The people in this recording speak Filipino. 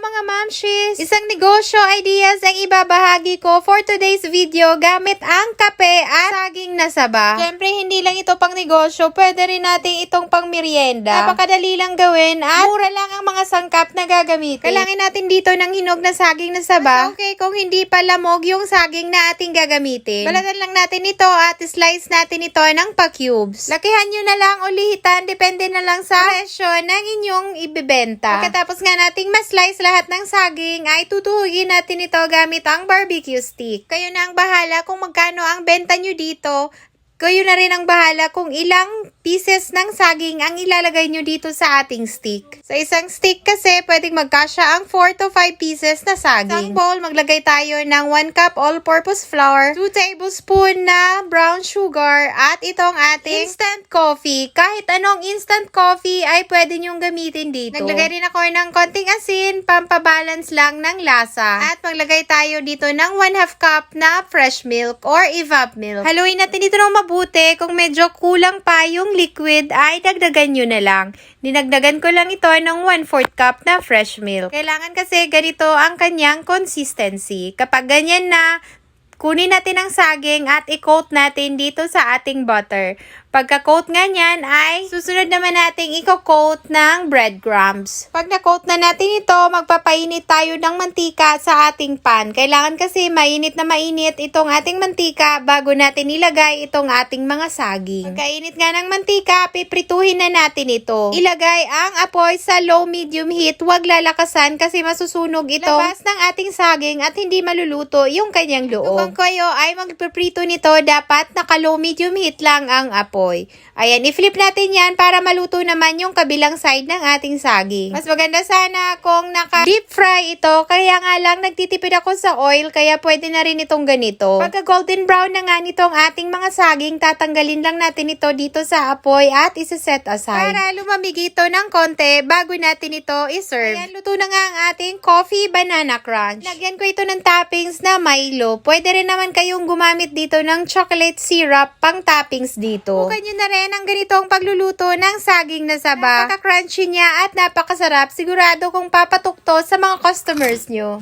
mga mamshis! Isang negosyo ideas ang ibabahagi ko for today's video gamit ang kape at saging na saba. Siyempre, hindi lang ito pang negosyo, pwede rin natin itong pang merienda. Napakadali lang gawin at mura lang ang mga sangkap na gagamitin. Kailangan natin dito ng hinog na saging na saba. Okay, kung hindi pa lamog yung saging na ating gagamitin. Balatan lang natin ito at slice natin ito ng pa-cubes. Lakihan nyo na lang o lihitan, depende na lang sa presyo ng inyong ibibenta. Pagkatapos nga nating ma-slice lahat ng saging, ay tutuhugin natin ito gamit ang barbecue stick. Kayo na ang bahala kung magkano ang benta nyo dito. Kayo na rin ang bahala kung ilang pieces ng saging ang ilalagay nyo dito sa ating stick. Sa isang stick kasi, pwedeng magkasya ang 4 to 5 pieces na saging. Sa bowl, maglagay tayo ng 1 cup all-purpose flour, 2 tablespoon na brown sugar, at itong ating instant coffee. Kahit anong instant coffee ay pwede nyong gamitin dito. Naglagay rin ako ng konting asin, pampabalance lang ng lasa. At maglagay tayo dito ng 1/2 cup na fresh milk or evap milk. Haluin natin dito ng mabuti. Kung medyo kulang pa yung liquid, ay dagdagan nyo na lang. Dinagdagan ko lang ito ng 1/4 cup na fresh milk. Kailangan kasi ganito ang kanyang consistency. Kapag ganyan na, kunin natin ang saging at i-coat natin dito sa ating butter. Pagka-coat nga niyan ay susunod naman nating i-coat ng breadcrumbs. Pag na-coat na natin ito, magpapainit tayo ng mantika sa ating pan. Kailangan kasi mainit na mainit itong ating mantika bago natin ilagay itong ating mga saging. Pagkainit nga ng mantika, piprituhin na natin ito. Ilagay ang apoy sa low-medium heat. Huwag lalakasan kasi masusunog itong labas ng ating saging at hindi maluluto yung kanyang loob. Kung kayo ay magpiprito nito, dapat naka-low-medium heat lang ang apoy. Ayan, i-flip natin yan para maluto naman yung kabilang side ng ating saging. Mas maganda sana kung naka-deep fry ito, kaya nga lang nagtitipid ako sa oil, kaya pwede na rin itong ganito. Pagka golden brown na nga nitong ating mga saging, tatanggalin lang natin ito dito sa apoy at isa-set aside. Para lumamig ito ng konti bago natin ito i-serve. Ayan, luto na nga ang ating coffee banana crunch. Lagyan ko ito ng toppings na Milo. Pwede rin naman kayong gumamit dito ng chocolate syrup pang toppings dito. Bukan nyo na rin ang ganitong pagluluto ng saging na saba. Napaka-crunchy niya at napakasarap. Sigurado kung papatok to sa mga customers nyo.